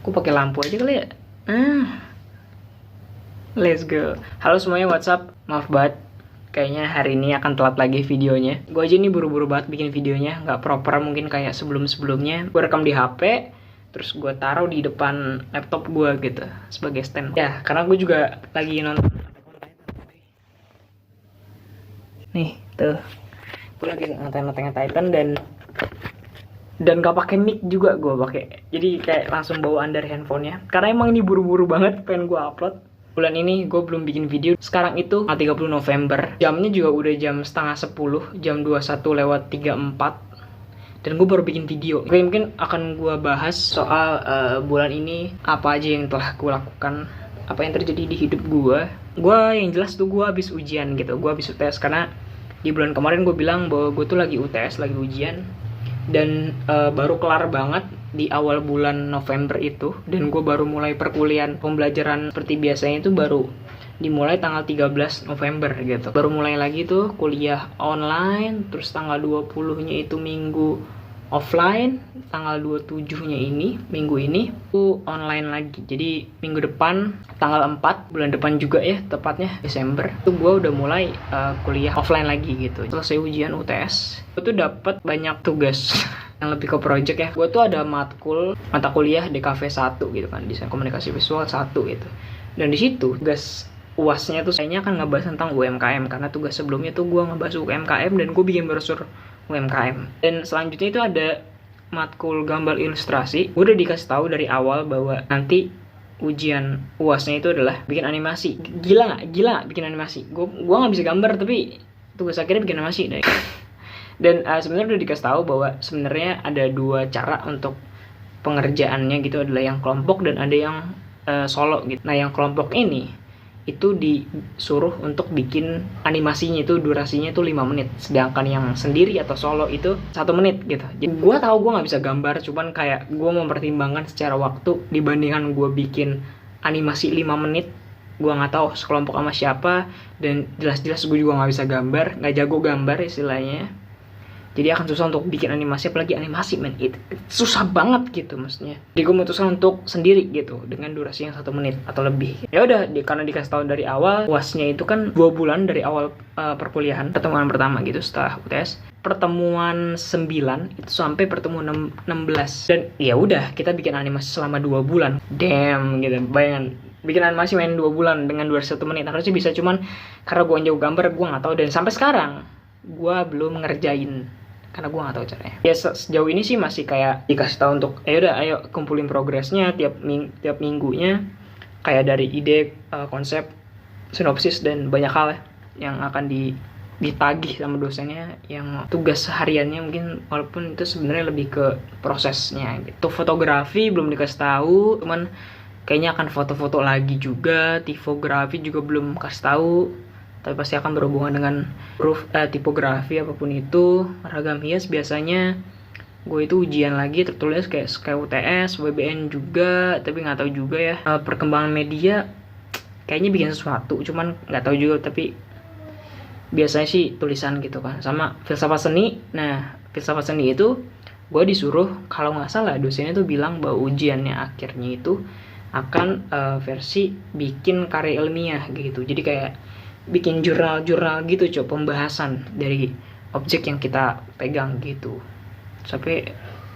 Aku pakai lampu aja kali ya. Let's go. Halo semuanya, what's up? Maaf banget, kayaknya hari ini akan telat lagi videonya. Gue aja nih buru-buru banget bikin videonya, nggak proper mungkin kayak sebelum-sebelumnya. Gue rekam di HP, terus gue taruh di depan laptop gue gitu sebagai stand. Ya, karena gue juga lagi nonton. Nih, tuh. Gue lagi nonton Titan dan gak pakai mic juga gue pakai. Jadi kayak langsung bawaan dari handphonenya. Karena emang ini buru-buru banget pengen gue upload. Bulan ini gue belum bikin video. Sekarang itu 30 November. Jamnya juga udah jam setengah 10, jam 21:34. Dan gue baru bikin video. Oke, mungkin akan gue bahas soal bulan ini apa aja yang telah gue lakukan, apa yang terjadi di hidup gue. Gue yang jelas tuh gue habis ujian gitu. Gue habis UTS karena di bulan kemarin gue bilang bahwa gue tuh lagi UTS, lagi ujian. Dan baru kelar banget di awal bulan November itu. Dan gue baru mulai perkuliahan pembelajaran seperti biasanya itu baru dimulai tanggal 13 November gitu. Baru mulai lagi tuh kuliah online. Terus tanggal 20-nya itu minggu offline. Tanggal 27-nya ini, minggu ini tuh online lagi. Jadi minggu depan tanggal 4 bulan depan juga ya, tepatnya Desember, itu gue udah mulai kuliah offline lagi gitu. Selesai ujian UTS, gue tuh dapat banyak tugas yang lebih ke project ya. Gue tuh ada mata kuliah DKV 1 gitu kan, desain komunikasi visual 1 gitu. Dan di situ tugas UASnya tuh kayaknya akan ngebahas tentang UMKM, karena tugas sebelumnya tuh gue ngebahas UMKM dan gue bikin brosur UMKM. Dan selanjutnya itu ada matkul gambar ilustrasi. Gue udah dikasih tahu dari awal bahwa nanti ujian UASnya itu adalah bikin animasi. Gila nggak bikin animasi? Gue nggak bisa gambar, tapi tugas akhirnya bikin animasi deh. Dan sebenarnya udah dikasih tahu bahwa sebenarnya ada dua cara untuk pengerjaannya gitu, adalah yang kelompok dan ada yang solo gitu. Nah, yang kelompok ini itu disuruh untuk bikin animasinya itu durasinya itu 5 menit, sedangkan yang sendiri atau solo itu 1 menit gitu. Jadi gue tahu gue nggak bisa gambar, cuman kayak gue mempertimbangkan secara waktu dibandingkan gue bikin animasi 5 menit. Gue nggak tahu sekelompok sama siapa, dan jelas-jelas gue juga nggak bisa gambar, nggak jago gambar istilahnya. Jadi akan susah untuk bikin animasi, apalagi animasi men, itu susah banget gitu maksudnya. Jadi gue memutuskan untuk sendiri gitu dengan durasi yang 1 menit atau lebih. Ya udah, karena dikasih tahu dari awal, UASnya itu kan 2 bulan dari awal perkuliahan, pertemuan pertama gitu setelah UTS. Pertemuan 9 itu sampai pertemuan 16. Dan ya udah, kita bikin animasi selama 2 bulan. Damn gitu, bayangan bikin animasi main 2 bulan dengan durasi 1 menit. Harusnya bisa, cuman karena gue jauh gambar, gue nggak tahu. Dan sampai sekarang gue belum ngerjain karena gue nggak tahu caranya. Ya sejauh ini sih masih kayak dikasih tahu untuk ayo kumpulin progresnya tiap minggunya, kayak dari ide, konsep, sinopsis, dan banyak hal yang akan ditagih sama dosennya, yang tugas hariannya mungkin, walaupun itu sebenarnya lebih ke prosesnya gitu. Fotografi belum dikasih tahu, cuman kayaknya akan foto-foto lagi juga. Tipografi juga belum kasih tahu, tapi pasti akan berhubungan dengan huruf, tipografi apapun itu. Ragam hias biasanya gue itu ujian lagi tertulis kayak UTS, WBN juga, tapi nggak tahu juga ya. Perkembangan media kayaknya bikin sesuatu, cuman nggak tahu juga. Tapi biasanya sih tulisan gitu kan. Sama filsafat seni. Nah, filsafat seni itu gue disuruh, kalau nggak salah dosennya tuh bilang bahwa ujiannya akhirnya itu akan versi bikin karya ilmiah gitu. Jadi kayak bikin jurnal gitu, pembahasan dari objek yang kita pegang gitu. Sampai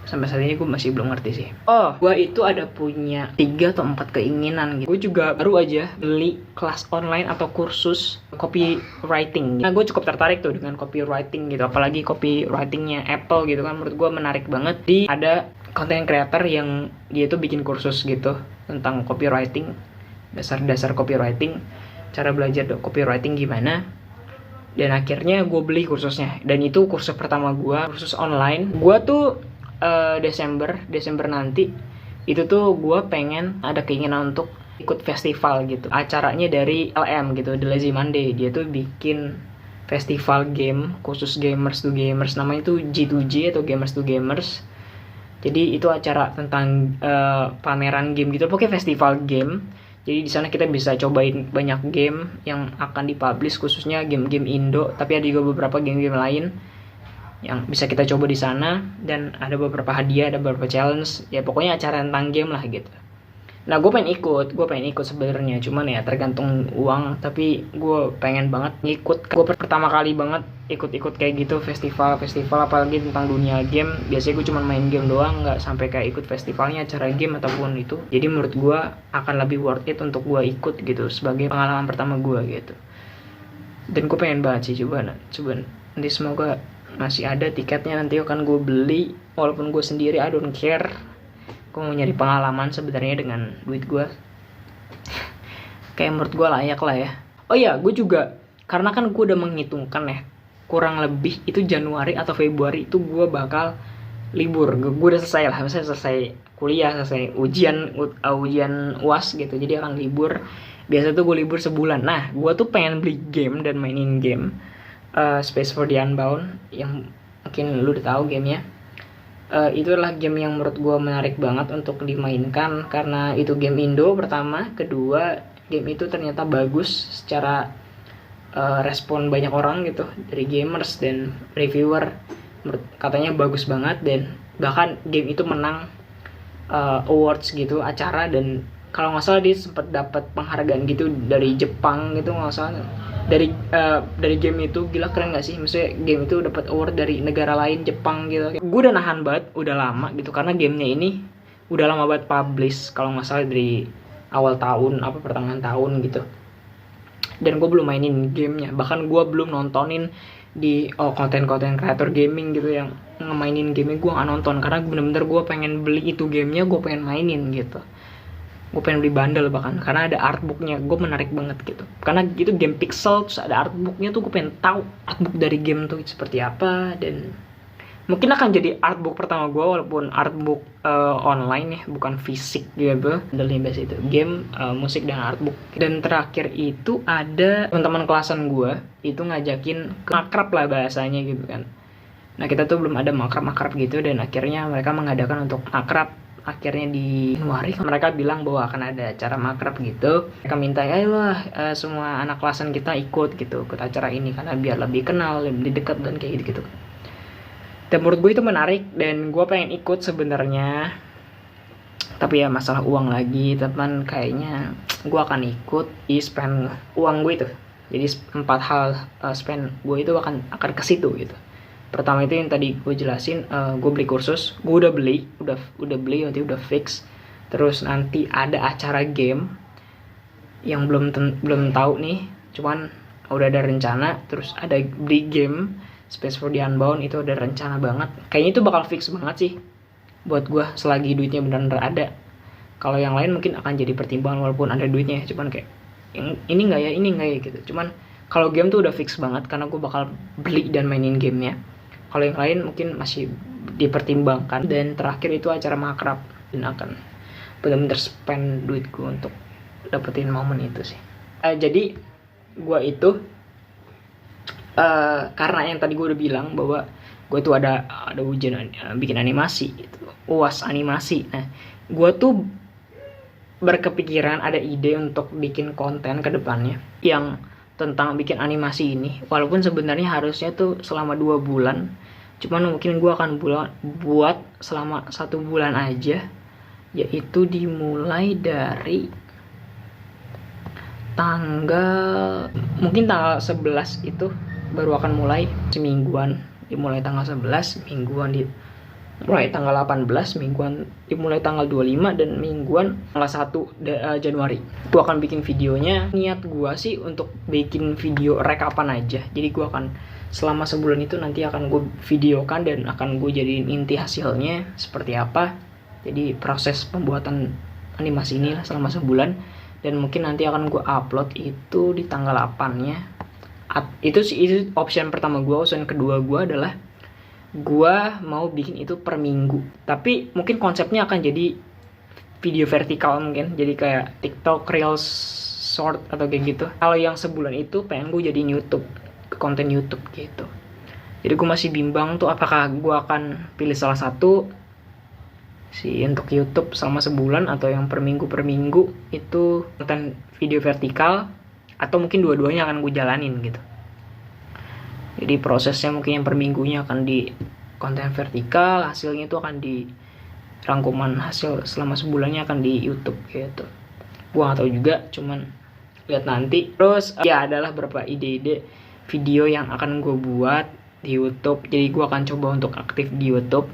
saat ini gue masih belum ngerti sih. Oh, gue itu ada punya 3 atau 4 keinginan gitu. Gue juga baru aja beli kelas online atau kursus copywriting. Nah, gue cukup tertarik tuh dengan copywriting gitu, apalagi copywritingnya Apple gitu kan. Menurut gue menarik banget. Ada content creator yang dia tuh bikin kursus gitu tentang copywriting, dasar-dasar copywriting, cara belajar copywriting gimana. Dan akhirnya gue beli kursusnya, dan itu kursus pertama gue, kursus online. Gue tuh Desember nanti itu tuh gue pengen, ada keinginan untuk ikut festival gitu. Acaranya dari LM gitu, The Lazy Monday. Dia tuh bikin festival game khusus gamers to gamers, namanya tuh G2G atau Gamers to Gamers. Jadi itu acara tentang pameran game gitu, pokoknya festival game. Jadi di sana kita bisa cobain banyak game yang akan dipublish, khususnya game-game Indo, tapi ada juga beberapa game-game lain yang bisa kita coba di sana. Dan ada beberapa hadiah, ada beberapa challenge. Ya pokoknya acara tentang game lah gitu. Nah, gue pengen ikut sebenarnya, cuman ya tergantung uang. Tapi gue pengen banget ngikut. Gue pertama kali banget ikut kayak gitu, festival apalagi tentang dunia game. Biasanya gue cuma main game doang, nggak sampai kayak ikut festivalnya, acara game ataupun itu. Jadi menurut gue akan lebih worth it untuk gue ikut gitu, sebagai pengalaman pertama gue gitu. Dan gue pengen banget sih, coba nanti semoga masih ada tiketnya, nanti akan gue beli walaupun gue sendiri, I don't care. Gue mau nyari pengalaman sebenarnya dengan duit gue. Kayak menurut gue layak lah ya. Oh iya, gue juga, karena kan gue udah menghitungkan ya, kurang lebih itu Januari atau Februari itu gue bakal libur. Gue udah selesai lah, misalnya selesai kuliah, selesai ujian UAS gitu, jadi akan libur. Biasa tuh gue libur sebulan. Nah, gue tuh pengen beli game dan mainin game Space for the Unbound, yang mungkin lu udah tahu gamenya. Itu adalah game yang menurut gue menarik banget untuk dimainkan, karena itu game Indo pertama. Kedua, game itu ternyata bagus secara respon banyak orang gitu, dari gamers dan reviewer. Katanya bagus banget, dan bahkan game itu menang awards gitu, acara. Dan kalau nggak salah dia sempat dapat penghargaan gitu dari Jepang gitu, nggak salah, dari game itu. Gila, keren gak sih? Maksudnya game itu dapat award dari negara lain, Jepang gitu. Gue udah nahan banget, udah lama gitu, karena gamenya ini udah lama banget publish, kalau nggak salah dari awal tahun, pertengahan tahun gitu. Dan gue belum mainin gamenya, bahkan gue belum nontonin di konten-konten kreator gaming gitu yang ngemainin gamenya. Gue nggak nonton, karena bener-bener gue pengen beli itu gamenya, gue pengen mainin gitu. Gue pengen beli bundle bahkan, karena ada artbooknya. Gue menarik banget gitu, karena itu game pixel terus ada artbooknya tuh. Gue pengen tahu artbook dari game tuh seperti apa, dan mungkin akan jadi artbook pertama gue, walaupun artbook online ya, bukan fisik gitu. Bundle biasa itu game, musik, dan artbook. Dan terakhir itu ada teman-teman kelasan gue itu ngajakin makrab lah bahasanya gitu kan. Nah, kita tuh belum ada makrab gitu, dan akhirnya mereka mengadakan untuk makrab. Akhirnya di Januari mereka bilang bahwa akan ada acara makrab gitu. Mereka minta, ayolah semua anak kelasan kita ikut acara ini, karena biar lebih kenal, lebih dekat, dan kayak gitu. Dan menurut gue itu menarik, dan gue pengen ikut sebenarnya. Tapi ya masalah uang lagi, teman. Kayaknya gue akan ikut di spend uang gue itu. Jadi 4 hal spend gue itu akan ke situ gitu. Pertama itu yang tadi gue jelasin, gue beli kursus. Gue udah beli, nanti udah fix. Terus nanti ada acara game yang belum tahu nih, cuman udah ada rencana. Terus ada beli game Space for the Unbound, itu ada rencana banget. Kayaknya itu bakal fix banget sih buat gue, selagi duitnya benar-benar ada. Kalau yang lain mungkin akan jadi pertimbangan walaupun ada duitnya, cuman kayak ini nggak ya gitu. Cuman kalau game tuh udah fix banget, karena gue bakal beli dan mainin gamenya. Kalau yang lain mungkin masih dipertimbangkan. Dan terakhir itu acara makrab, dan akan benar-benar spend duit gue untuk dapetin momen itu sih. Jadi gue itu karena yang tadi gue udah bilang bahwa gue tuh ada ujian bikin animasi gitu, UAS animasi. Nah, gue tuh berkepikiran, ada ide untuk bikin konten ke depannya yang tentang bikin animasi ini. Walaupun sebenarnya harusnya tuh selama 2 bulan, cuman mungkin gue akan buat selama 1 bulan aja, yaitu dimulai dari tanggal 11 itu baru akan mulai semingguan. Dimulai tanggal 11, mingguan mulai tanggal 18, mingguan dimulai tanggal 25, dan mingguan tanggal 1 Januari. Gue akan bikin videonya. Niat gue sih untuk bikin video rekapan aja. Jadi gue akan selama sebulan itu nanti akan gue videokan, dan akan gue jadiin inti hasilnya seperti apa. Jadi proses pembuatan animasi ini lah selama sebulan. Dan mungkin nanti akan gue upload itu di tanggal 8-nya. Itu option pertama gue. Option kedua gue adalah gue mau bikin itu per minggu, tapi mungkin konsepnya akan jadi video vertikal, mungkin jadi kayak TikTok Reels short atau kayak gitu. Kalau yang sebulan itu pengen gue jadiin YouTube, konten YouTube gitu. Jadi gue masih bimbang tuh, apakah gue akan pilih salah satu sih untuk YouTube selama sebulan, atau yang per minggu itu konten video vertikal, atau mungkin dua-duanya akan gue jalanin gitu. Jadi prosesnya mungkin yang per minggunya akan di konten vertikal, hasilnya itu akan di rangkuman hasil selama sebulannya akan di YouTube gitu. Gua nggak tahu juga, cuman lihat nanti. Terus ya adalah beberapa ide-ide video yang akan gue buat di YouTube. Jadi gue akan coba untuk aktif di YouTube,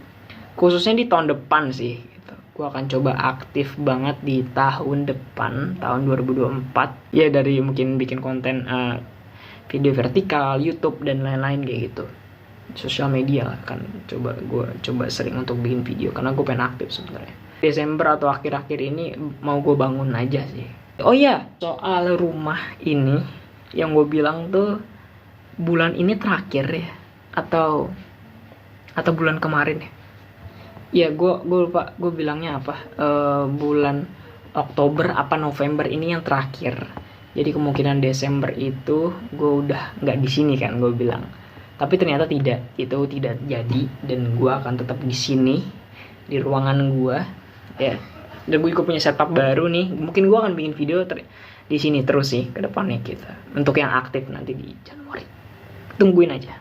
khususnya di tahun depan sih gitu. Gue akan coba aktif banget di tahun depan, tahun 2024 ya, dari mungkin bikin konten video vertikal, YouTube dan lain-lain kayak gitu. Sosial media lah kan, gue coba sering untuk bikin video karena gue pengen aktif sebenarnya. Desember atau akhir-akhir ini mau gue bangun aja sih. Oh iya, soal rumah ini yang gue bilang tuh bulan ini terakhir ya, atau bulan kemarin ya. Ya gue lupa gue bilangnya apa, bulan Oktober apa November ini yang terakhir. Jadi kemungkinan Desember itu gue udah nggak di sini kan gue bilang. Tapi ternyata tidak, itu tidak jadi, dan gue akan tetap di sini di ruangan gue ya. Dan gue juga punya setup baru nih. Mungkin gue akan bikin video di sini terus sih ke depannya kita. Untuk yang aktif nanti di Januari. Tungguin aja.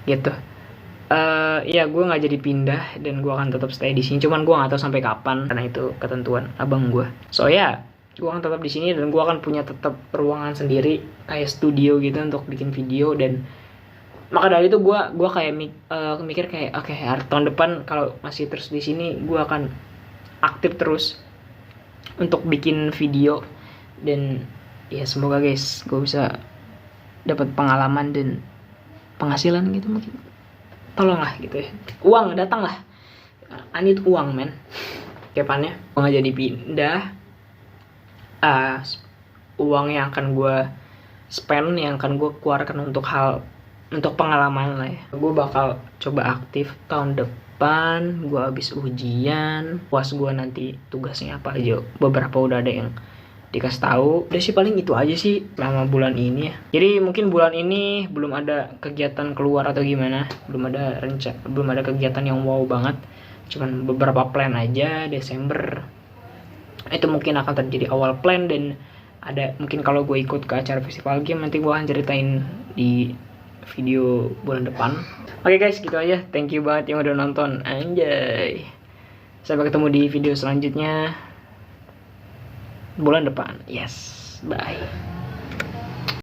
Gitu. Ya gue nggak jadi pindah dan gue akan tetap stay di sini. Cuman gue nggak tahu sampai kapan karena itu ketentuan abang gue. So ya, gue akan tetap di sini dan gue akan punya tetap ruangan sendiri kayak studio gitu untuk bikin video. Dan maka dari itu gue kayak mikir kayak oke, tahun depan kalau masih terus di sini gue akan aktif terus untuk bikin video. Dan ya semoga guys gue bisa dapat pengalaman dan penghasilan gitu, mungkin tolonglah gitu ya, uang datang lah, I need uang men. Kepannya gue nggak jadi pindah, uang yang akan gue spend, yang akan gue keluarkan untuk pengalaman lah ya. Gue bakal coba aktif tahun depan. Gue habis ujian, puas gue nanti tugasnya apa aja. Beberapa udah ada yang dikasih tahu. Udah sih paling itu aja sih selama bulan ini ya. Jadi mungkin bulan ini belum ada kegiatan keluar atau gimana, belum ada kegiatan yang wow banget. Cuman beberapa plan aja. Desember itu mungkin akan terjadi awal plan, dan ada mungkin kalau gue ikut ke acara festival game nanti gue akan ceritain di video bulan depan. Oke guys, gitu aja. Thank you banget yang udah nonton. Anjay. Sampai ketemu di video selanjutnya bulan depan. Yes, bye.